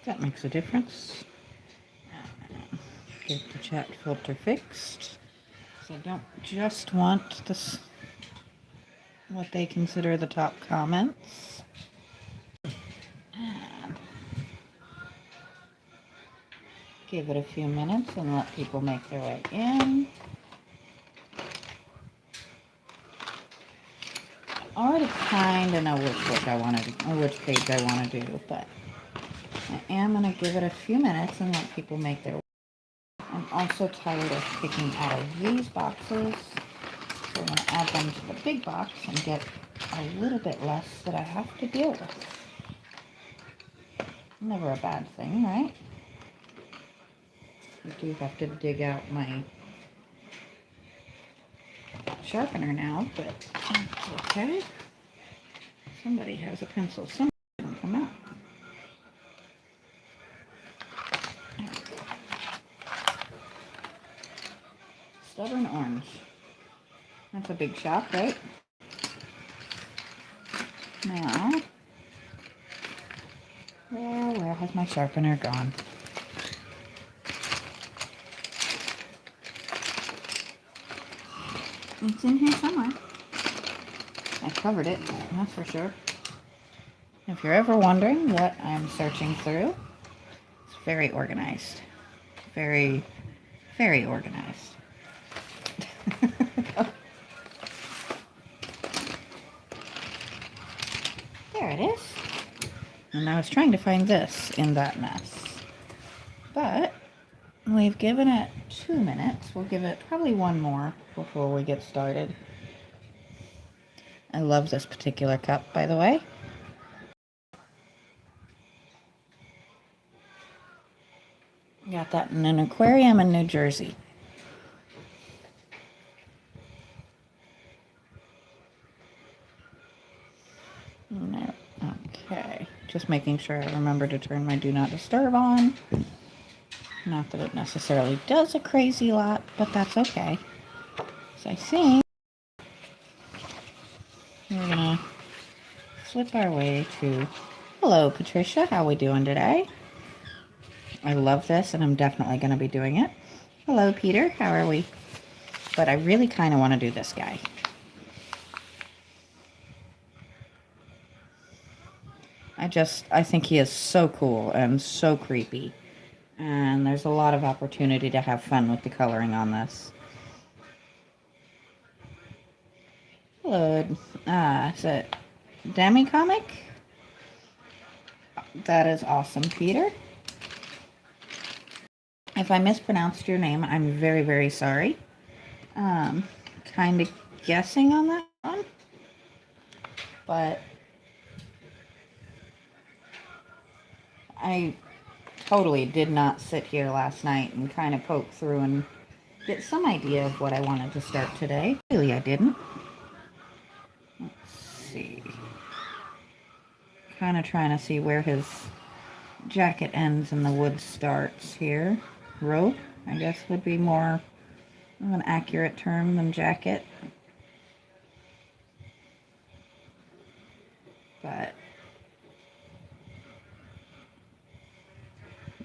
That makes a difference. Get the chat filter fixed. So I don't just want this, what they consider the top comments. And give it a few minutes and let people make their way in. I already kind of know which book I want to do, or which page I want to do, but I am going to give it a few minutes and let people make their way. I'm also tired of picking out of these boxes, so I'm going to add them to the big box and get a little bit less that I have to deal with. Never a bad thing, right? I do have to dig out my sharpener now, but that's okay. Somebody has a pencil. Somebody didn't come out. Stubborn orange. That's a big shock, right? Now, where has my sharpener gone? It's in here somewhere. I covered it, that's for sure. If you're ever wondering what I'm searching through, it's very organized. Very, very organized. There it is. And I was trying to find this in that mess. But we've given it 2 minutes. We'll give it probably one more before we get started. I love this particular cup, by the way. Got that in an aquarium in New Jersey. No. Okay. Just making sure I remember to turn my Do Not Disturb on. Not that it necessarily does a crazy lot, but that's okay. So I think we're gonna flip our way to... Hello, Patricia. How we doing today? I love this, and I'm definitely going to be doing it. Hello, Peter. How are we? But I really kind of want to do this guy. I think he is so cool and so creepy. And there's a lot of opportunity to have fun with the coloring on this. Hello. Is it Demi Comic? That is awesome, Peter. If I mispronounced your name, I'm very, very sorry. Kind of guessing on that one. But I totally did not sit here last night and kind of poke through and get some idea of what I wanted to start today. Really, I didn't. Let's see. Kind of trying to see where his jacket ends and the wood starts here. Robe, I guess, would be more of an accurate term than jacket. But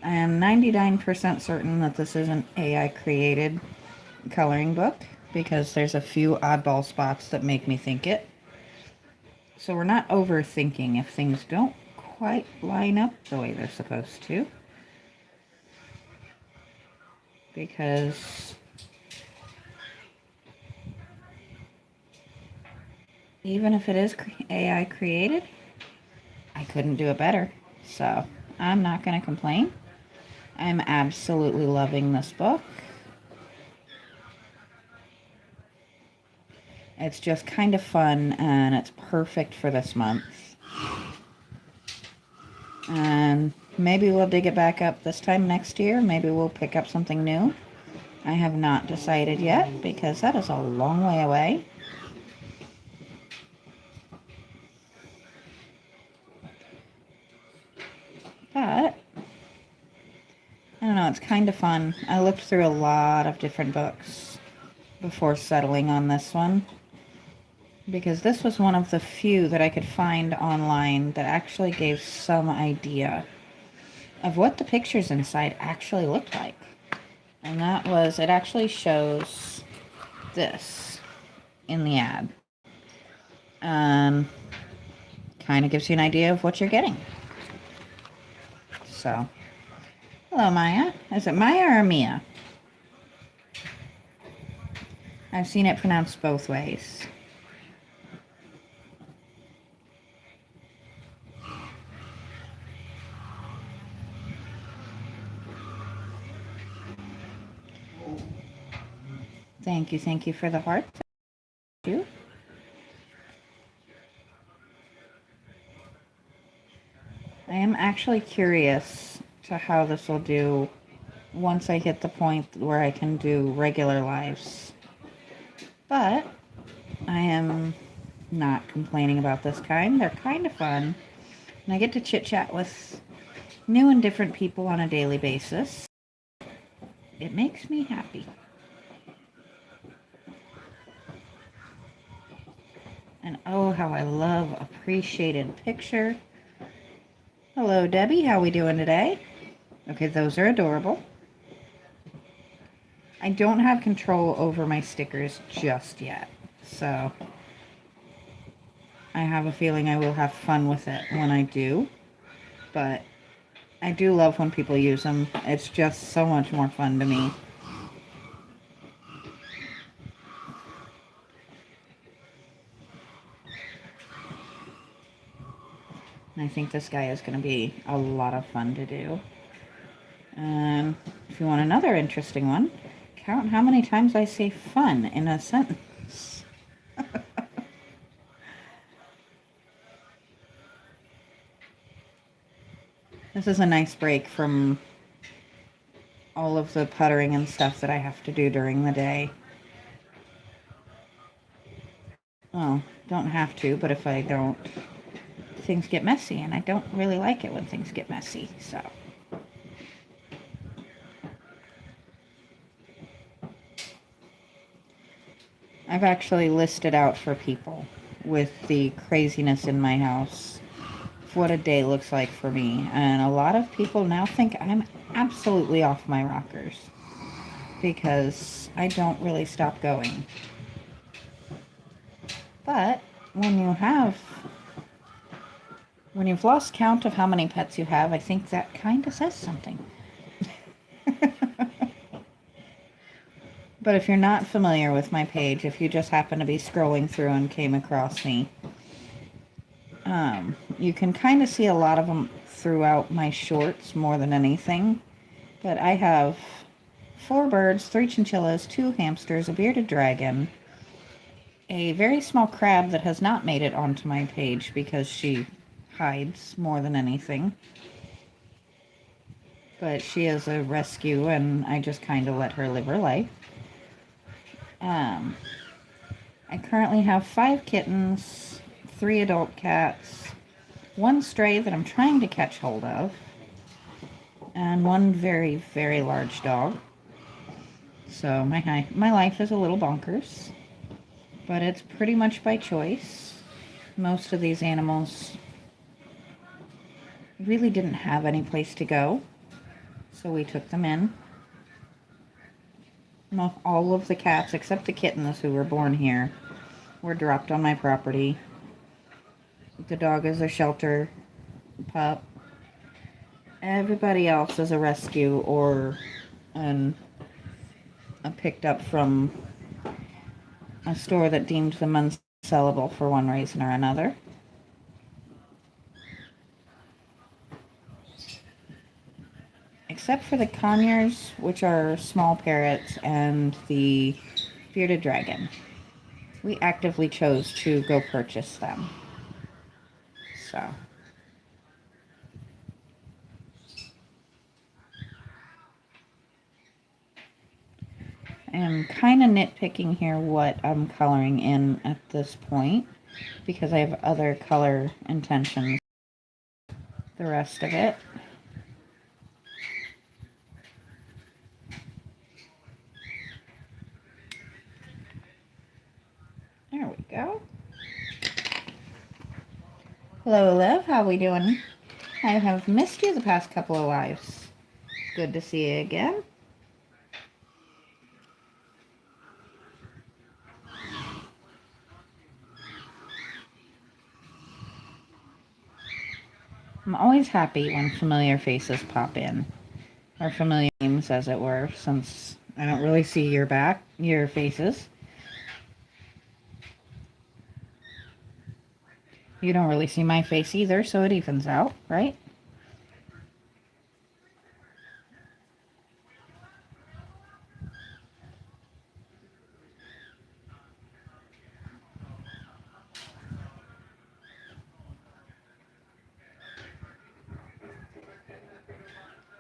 I am 99% certain that this is an AI created coloring book because there's a few oddball spots that make me think it. So we're not overthinking if things don't quite line up the way they're supposed to. Because even if it is AI created, I couldn't do it better. So I'm not going to complain. I'm absolutely loving this book. It's just kind of fun, and it's perfect for this month. And maybe we'll dig it back up this time next year. Maybe we'll pick up something new. I have not decided yet, because that is a long way away. But I don't know, it's kind of fun. I looked through a lot of different books before settling on this one, because this was one of the few that I could find online that actually gave some idea of what the pictures inside actually looked like. And that was, it actually shows this in the ad. Kind of gives you an idea of what you're getting. So, hello, Maya. Is it Maya or Mia? I've seen it pronounced both ways. Thank you for the heart. Thank you. I am actually curious to how this will do once I hit the point where I can do regular lives. But I am not complaining about this kind. They're kind of fun. And I get to chit-chat with new and different people on a daily basis. It makes me happy. And oh, how I love appreciated picture. Hello, Debbie. How we doing today? Okay, those are adorable. I don't have control over my stickers just yet, so I have a feeling I will have fun with it when I do. But I do love when people use them. It's just so much more fun to me. And I think this guy is going to be a lot of fun to do. If you want another interesting one, count how many times I say fun in a sentence. This is a nice break from all of the puttering and stuff that I have to do during the day. Well, don't have to, but if I don't, things get messy, and I don't really like it when things get messy, so. I've actually listed out for people with the craziness in my house what a day looks like for me, and a lot of people now think I'm absolutely off my rockers because I don't really stop going. But when you've lost count of how many pets you have, I think that kind of says something. But if you're not familiar with my page, if you just happen to be scrolling through and came across me, you can kind of see a lot of them throughout my shorts more than anything. But I have 4 birds, 3 chinchillas, 2 hamsters, a bearded dragon, a very small crab that has not made it onto my page because she hides more than anything. But she is a rescue, and I just kind of let her live her life. I currently have 5 kittens, 3 adult cats, 1 stray that I'm trying to catch hold of, and 1 very, very large dog. So my life is a little bonkers, but it's pretty much by choice. Most of these animals really didn't have any place to go, so we took them in. All of the cats, except the kittens who were born here, were dropped on my property. The dog is a shelter pup. Everybody else is a rescue or a picked up from a store that deemed them unsellable for one reason or another. Except for the conures, which are small parrots, and the bearded dragon. We actively chose to go purchase them. So. I am kind of nitpicking here what I'm coloring in at this point because I have other color intentions. The rest of it. There we go. Hello, Liv. How we doing? I have missed you the past couple of lives. Good to see you again. I'm always happy when familiar faces pop in. Or familiar names, as it were, since I don't really see your faces. You don't really see my face either, so it evens out, right?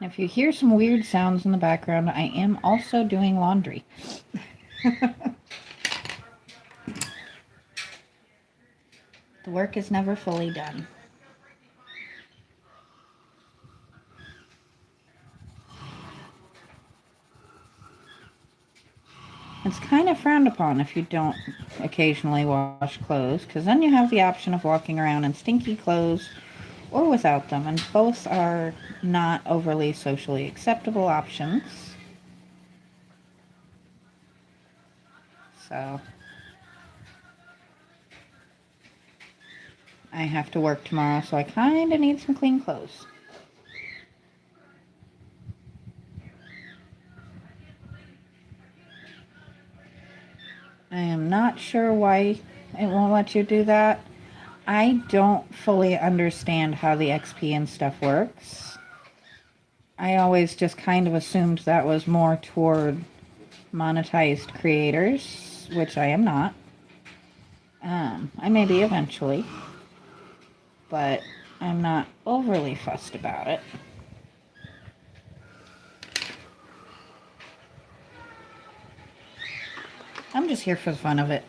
If you hear some weird sounds in the background, I am also doing laundry. The work is never fully done. It's kind of frowned upon if you don't occasionally wash clothes, because then you have the option of walking around in stinky clothes or without them, and both are not overly socially acceptable options. So I have to work tomorrow, so I kind of need some clean clothes. I am not sure why it won't let you do that. I don't fully understand how the XP and stuff works. I always just kind of assumed that was more toward monetized creators, which I am not. I may be eventually, but I'm not overly fussed about it. I'm just here for the fun of it.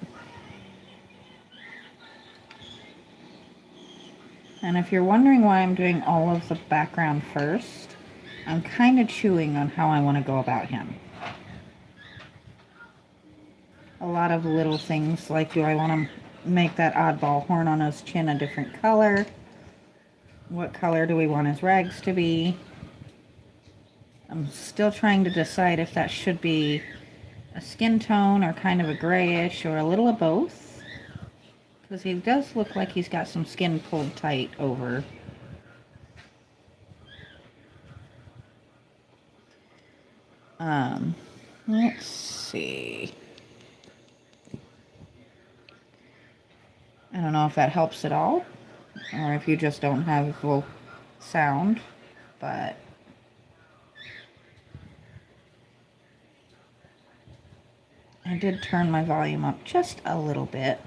And if you're wondering why I'm doing all of the background first, I'm kind of chewing on how I want to go about him. A lot of little things, like do I want to make that oddball horn on his chin a different color? What color do we want his rags to be? I'm still trying to decide if that should be a skin tone or kind of a grayish or a little of both. Because he does look like he's got some skin pulled tight over. Let's see. I don't know if that helps at all, or if you just don't have full sound, but I did turn my volume up just a little bit.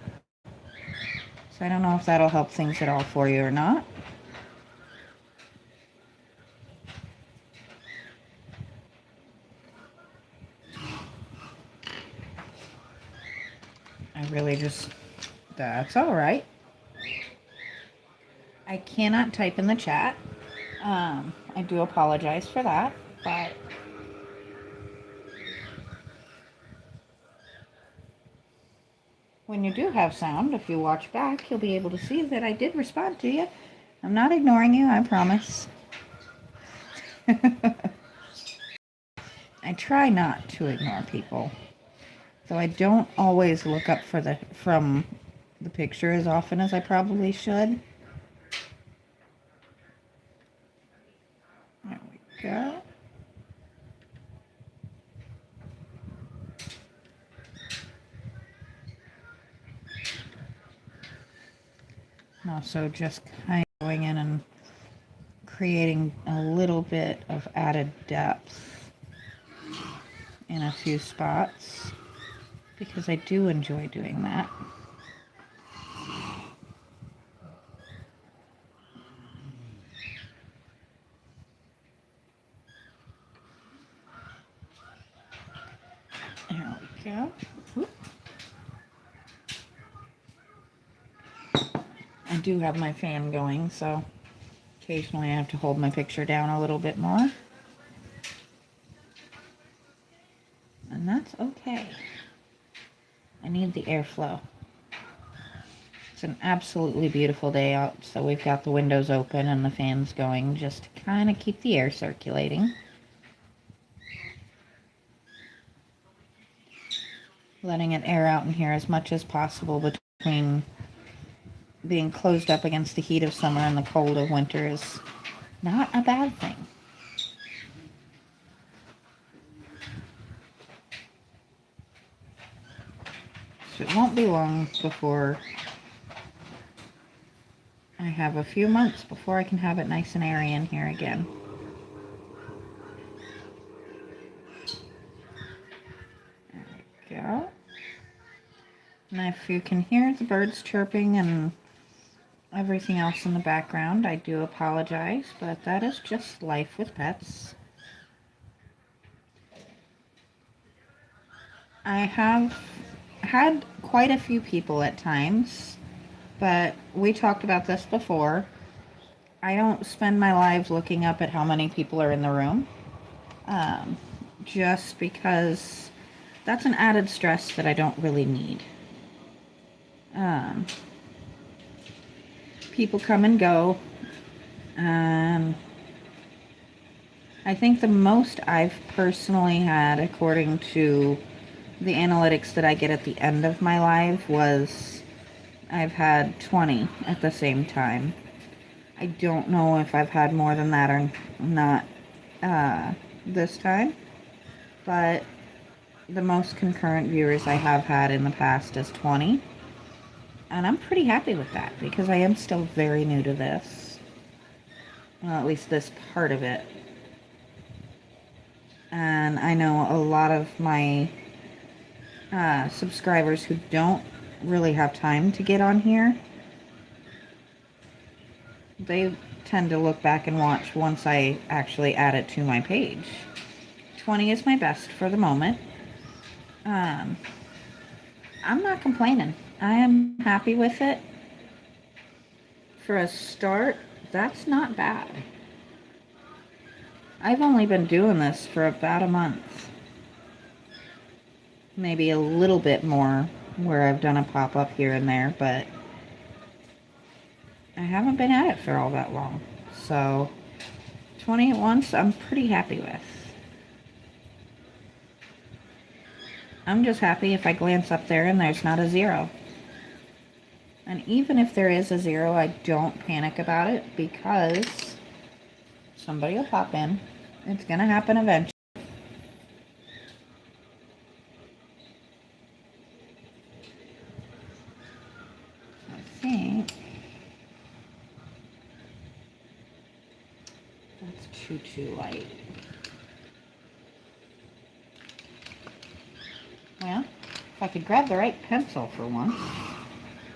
So I don't know if that'll help things at all for you or not. I really just, that's all right. I cannot type in the chat. I do apologize for that, but when you do have sound, if you watch back, you'll be able to see that I did respond to you. I'm not ignoring you, I promise. I try not to ignore people, though I don't always look up from the picture as often as I probably should. There we go. And also just kind of going in and creating a little bit of added depth in a few spots, because I do enjoy doing that. There we go. Oop. I do have my fan going, so occasionally I have to hold my picture down a little bit more. And that's okay. I need the airflow. It's an absolutely beautiful day out, so we've got the windows open and the fans going just to kind of keep the air circulating. Letting it air out in here as much as possible between being closed up against the heat of summer and the cold of winter is not a bad thing. So it won't be long before I have a few months before I can have it nice and airy in here again. There we go. And if you can hear the birds chirping and everything else in the background, I do apologize, but that is just life with pets. I have had quite a few people at times, but we talked about this before. I don't spend my life looking up at how many people are in the room, just because that's an added stress that I don't really need. People come and go, and I think the most I've personally had, according to the analytics that I get at the end of my live, was I've had 20 at the same time. I don't know if I've had more than that or not this time, but the most concurrent viewers I have had in the past is 20. And I'm pretty happy with that because I am still very new to this. Well, at least this part of it. And I know a lot of my subscribers who don't really have time to get on here, they tend to look back and watch once I actually add it to my page. 20 is my best for the moment. I'm not complaining. I am happy with it. For a start, that's not bad. I've only been doing this for about a month. Maybe a little bit more where I've done a pop-up here and there, but I haven't been at it for all that long. So 20 at once, I'm pretty happy with. I'm just happy if I glance up there and there's not a 0. And even if there is a 0, I don't panic about it because somebody will pop in. It's going to happen eventually. I think that's too light. Well, if I could grab the right pencil for once.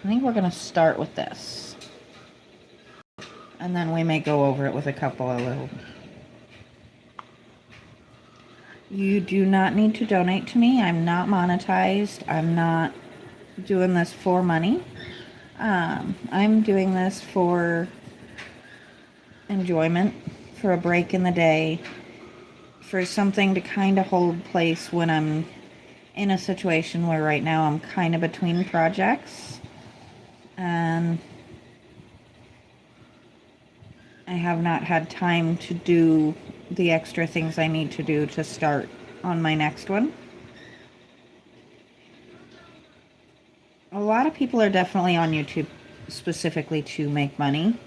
I think we're going to start with this. And then we may go over it with a couple of little... You do not need to donate to me. I'm not monetized. I'm not doing this for money. I'm doing this for enjoyment, for a break in the day, for something to kind of hold place when I'm in a situation where right now I'm kind of between projects. And I have not had time to do the extra things I need to do to start on my next one. A lot of people are definitely on YouTube specifically to make money.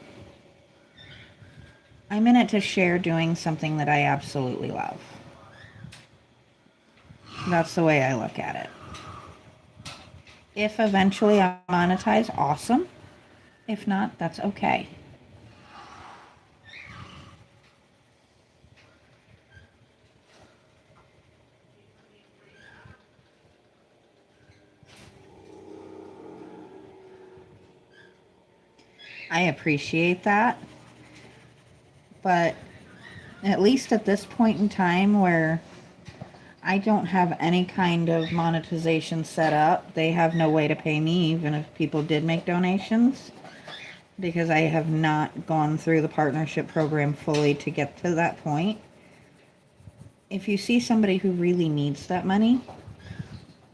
I'm in it to share doing something that I absolutely love. That's the way I look at it. If eventually I monetize, awesome. If not, that's okay. I appreciate that. But at least at this point in time where I don't have any kind of monetization set up, they have no way to pay me even if people did make donations, because I have not gone through the partnership program fully to get to that point. If you see somebody who really needs that money,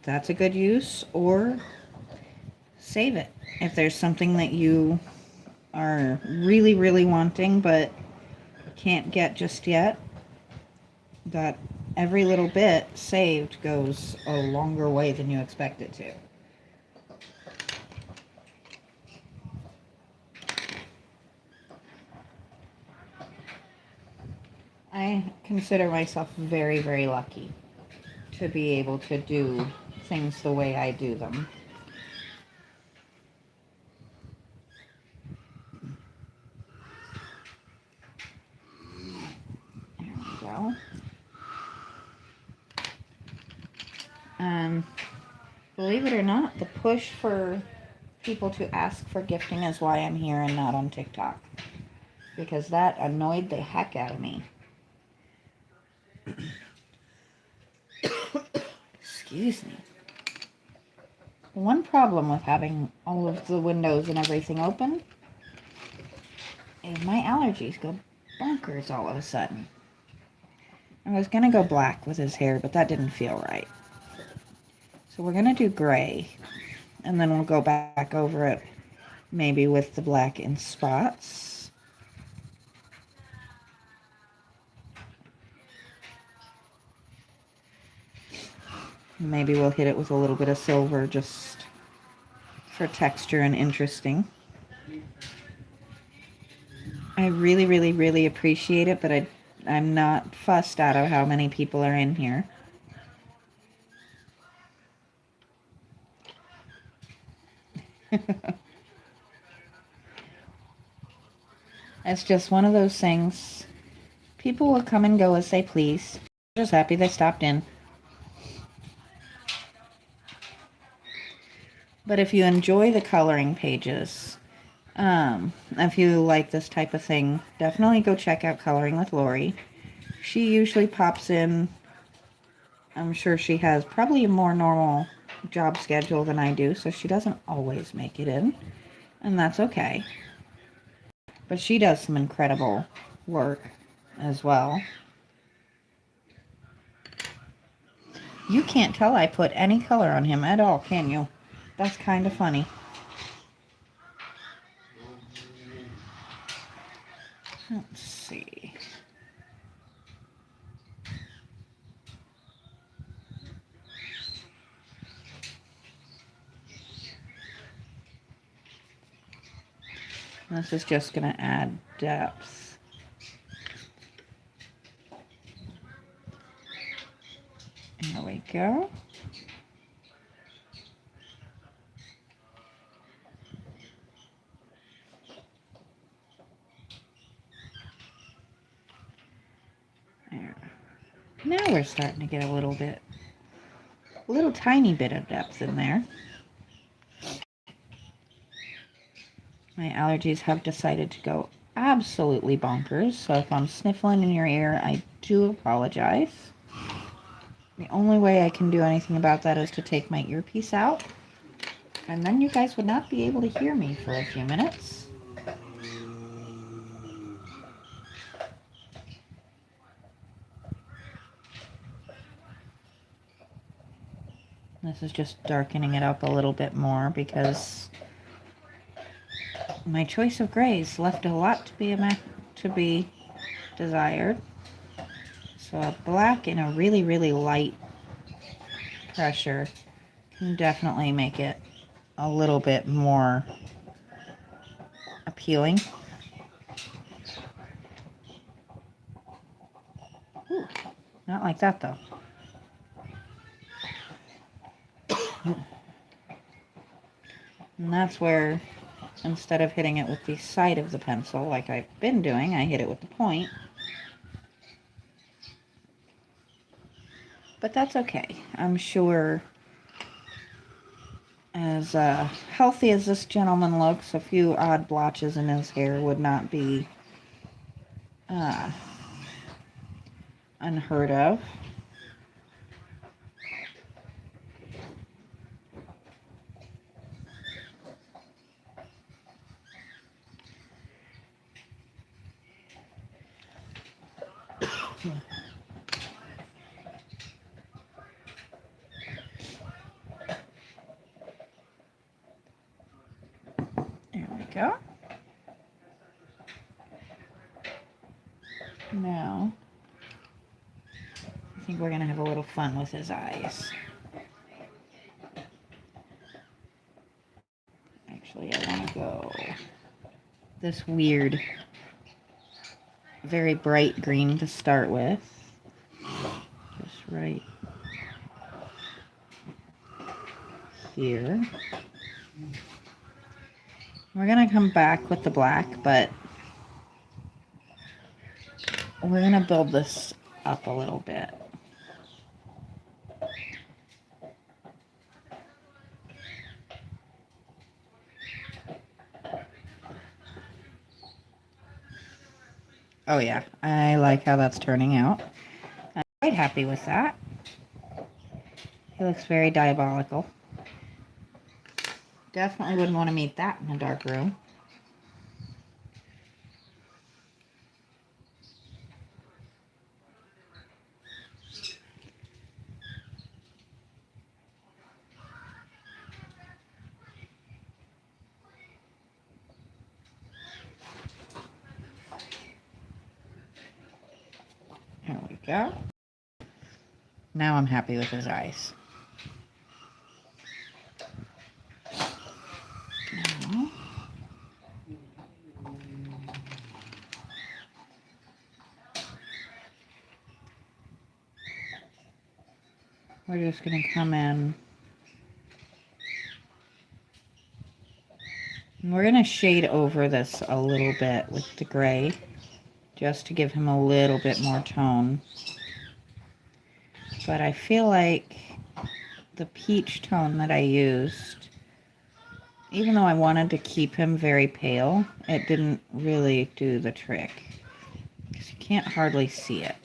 that's a good use. Or save it. If there's something that you are really, really wanting but can't get just yet, that every little bit saved goes a longer way than you expect it to. I consider myself very, very lucky to be able to do things the way I do them. There we go. Believe it or not, the push for people to ask for gifting is why I'm here and not on TikTok. Because that annoyed the heck out of me. Excuse me. One problem with having all of the windows and everything open is my allergies go bonkers all of a sudden. I was going to go black with his hair, but that didn't feel right. So we're going to do gray, and then we'll go back over it maybe with the black in spots. Maybe we'll hit it with a little bit of silver just for texture and interesting. I really, really, really appreciate it, but I'm not fussed out of how many people are in here. It's just one of those things. People will come and go as they please. I'm just happy they stopped in. But if you enjoy the coloring pages, if you like this type of thing, definitely go check out Coloring with Lori. She usually pops in. I'm sure she has probably a more normal job schedule than I do, so she doesn't always make it in, and that's okay. But she does some incredible work as well. You can't tell I put any color on him at all, can you? That's kind of funny. Let's see. This is just going to add depth. There we go. There. Now we're starting to get a little tiny bit of depth in there. My allergies have decided to go absolutely bonkers, so if I'm sniffling in your ear, I do apologize. The only way I can do anything about that is to take my earpiece out, and then you guys would not be able to hear me for a few minutes. This is just darkening it up a little bit more because my choice of grays left a lot to be desired. So a black and a really, really light pressure can definitely make it a little bit more appealing. Ooh, not like that though. And that's where, instead of hitting it with the side of the pencil like I've been doing, I hit it with the point. But that's okay. I'm sure, as healthy as this gentleman looks, a few odd blotches in his hair would not be unheard of. Now, I think we're going to have a little fun with his eyes. Actually, I want to go this weird, very bright green to start with. Just right here. We're going to come back with the black, but we're going to build this up a little bit. Oh yeah, I like how that's turning out. I'm quite happy with that. He looks very diabolical. Definitely wouldn't want to meet that in a dark room. There we go. Now I'm happy with his eyes. Now, we're just going to come in. And we're going to shade over this a little bit with the gray, just to give him a little bit more tone. But I feel like the peach tone that I used, even though I wanted to keep him very pale, it didn't really do the trick, because you can't hardly see it.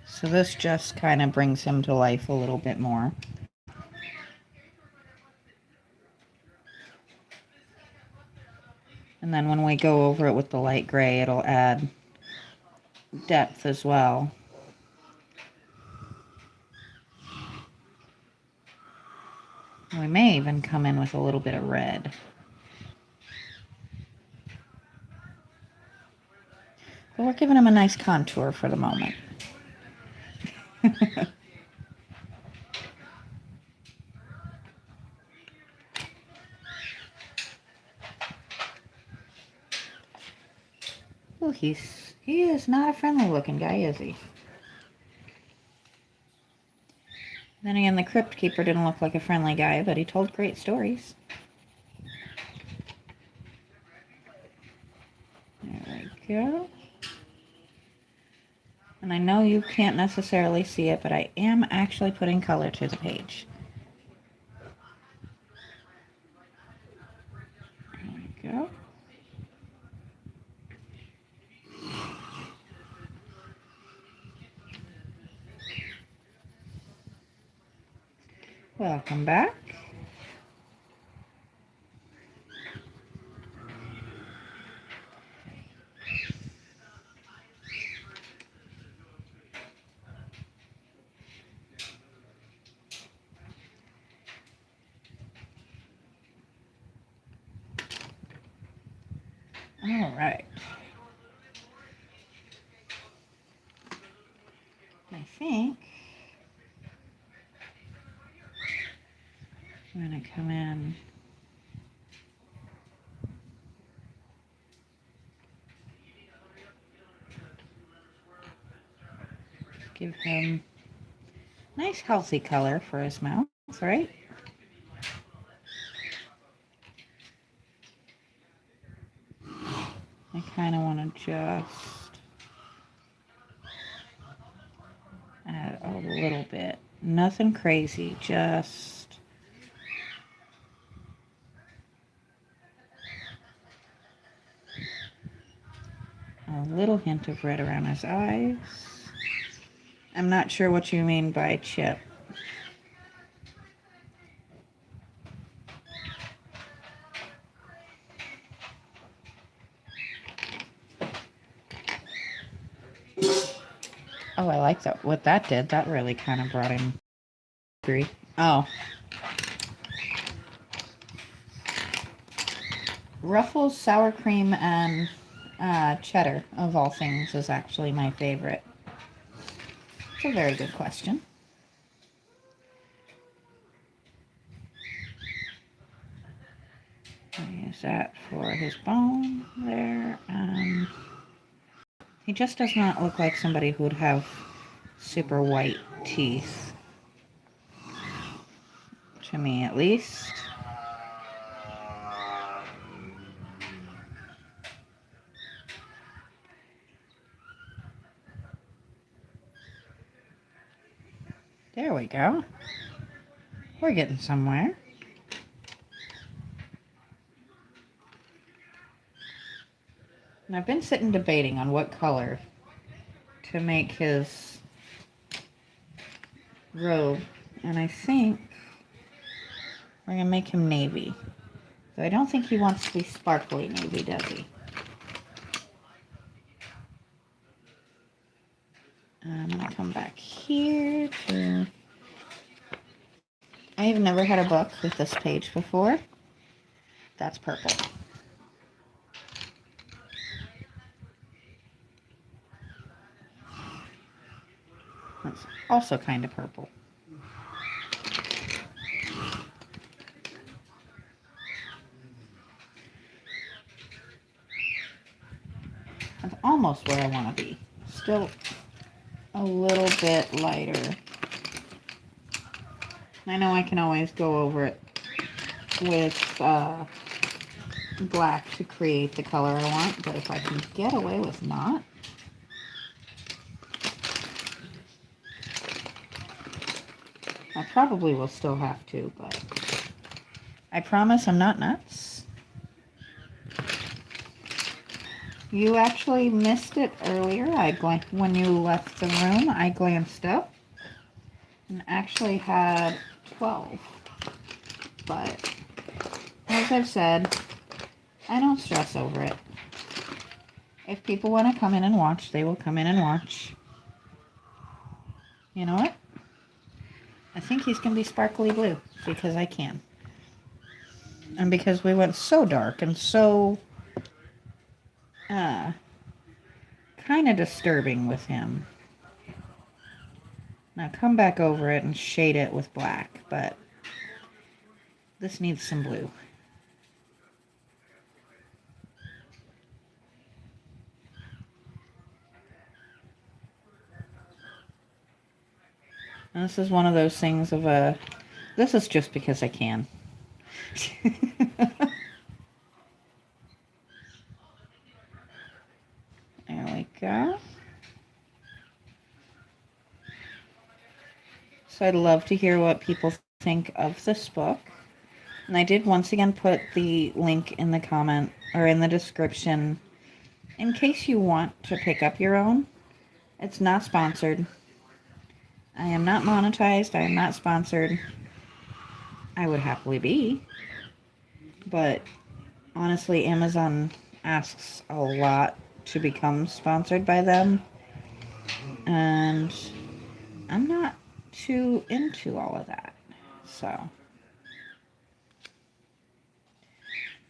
So this just kind of brings him to life a little bit more. And then when we go over it with the light gray, it'll add depth as well. We may even come in with a little bit of red. But we're giving him a nice contour for the moment. Oh, he is not a friendly looking guy, is he? Then again, the Crypt Keeper didn't look like a friendly guy, but he told great stories. There we go. And I know you can't necessarily see it, but I am actually putting color to the page. There we go. Welcome back. All right. I think I'm going to come in. Give him a nice healthy color for his mouth, right? I kind of want to just add a little bit. Nothing crazy, just a little hint of red around his eyes. I'm not sure what you mean by chip. Oh, I like that. What that did, that really kind of brought him angry. Oh. Ruffles sour cream and cheddar, of all things, is actually my favorite. It's a very good question. Use that for his bone there. He just does not look like somebody who would have super white teeth. To me, at least. There we go. We're getting somewhere. And I've been sitting debating on what color to make his robe. And I think we're going to make him navy. So I don't think he wants to be sparkly navy, does he? I'm going to come back here to... I've never had a book with this page before. That's purple. That's also kind of purple. That's almost where I want to be. Still a little bit lighter. I know I can always go over it with black to create the color I want, but if I can get away with not, I probably will still have to, but I promise I'm not nuts. You actually missed it earlier. When you left the room, I glanced up and actually had 12. But as I've said, I don't stress over it. If people want to come in and watch, they will come in and watch. You know what? I think he's going to be sparkly blue because I can. And because we went so dark and so kind of disturbing with him. Now come back over it and shade it with black, but this needs some blue. And this is one of those things of this is just because I can. There we go. So I'd love to hear what people think of this book. And I did once again put the link in the comment or in the description in case you want to pick up your own. It's not sponsored. I am not monetized. I am not sponsored. I would happily be. But honestly, Amazon asks a lot to become sponsored by them. And I'm not too into all of that. So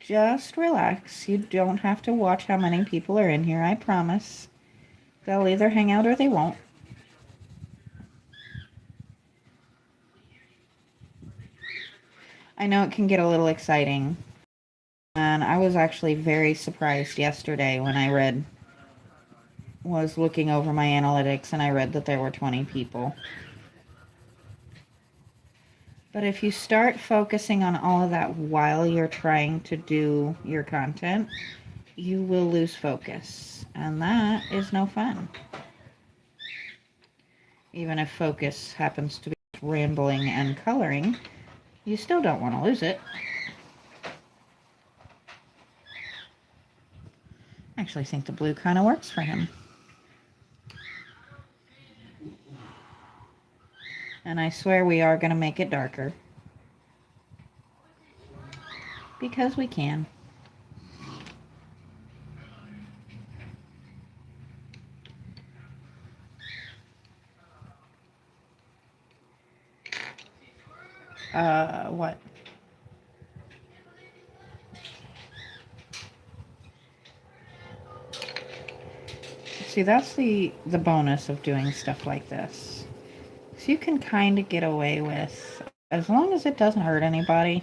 just relax. You don't have to watch how many people are in here, I promise. They'll either hang out or they won't. I know it can get a little exciting. And I was actually very surprised yesterday when I was looking over my analytics and I read that there were 20 people. But if you start focusing on all of that while you're trying to do your content, you will lose focus. And that is no fun. Even if focus happens to be rambling and coloring, you still don't want to lose it. I actually think the blue kind of works for him. And I swear we are going to make it darker. Because we can. What? See, that's the bonus of doing stuff like this. So you can kind of get away with, as long as it doesn't hurt anybody,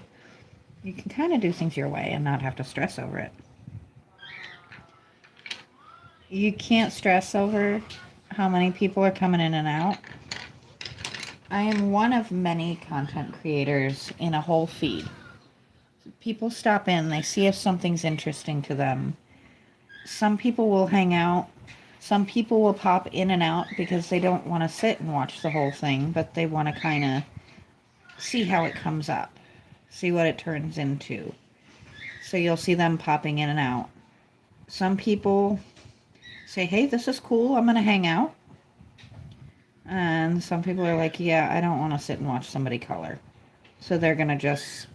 you can kind of do things your way and not have to stress over it. You can't stress over how many people are coming in and out. I am one of many content creators in a whole feed. People stop in, they see if something's interesting to them. Some people will hang out. Some people will pop in and out because they don't want to sit and watch the whole thing, but they want to kind of see how it comes up, see what it turns into. So you'll see them popping in and out. Some people say, hey, this is cool, I'm going to hang out. And some people are like, yeah, I don't want to sit and watch somebody color. So they're going to just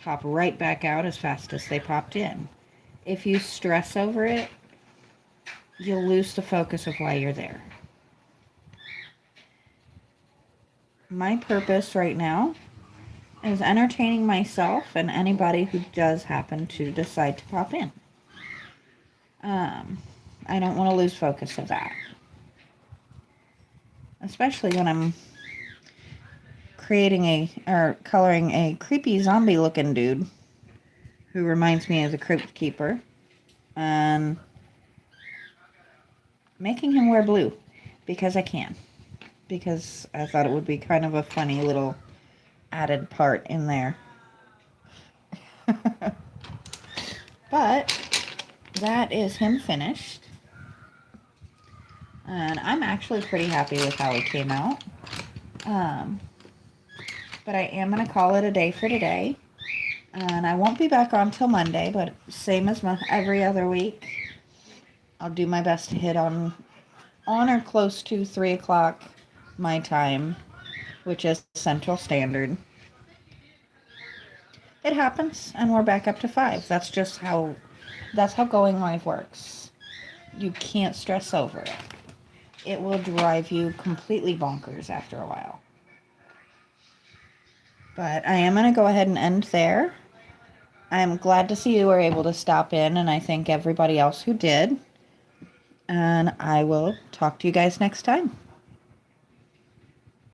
pop right back out as fast as they popped in. If you stress over it, you'll lose the focus of why you're there. My purpose right now is entertaining myself and anybody who does happen to decide to pop in. I don't want to lose focus of that. Especially when I'm coloring a creepy zombie looking dude who reminds me of the Crypt Keeper, and making him wear blue because I can. Because I thought it would be kind of a funny little added part in there. But that is him finished. And I'm actually pretty happy with how it came out. But I am going to call it a day for today. And I won't be back on till Monday, but same as every other week. I'll do my best to hit on or close to 3 o'clock my time, which is Central Standard. It happens, and we're back up to 5. That's how going live works. You can't stress over it. It will drive you completely bonkers after a while. But I am going to go ahead and end there. I'm glad to see you were able to stop in, and I thank everybody else who did. And I will talk to you guys next time.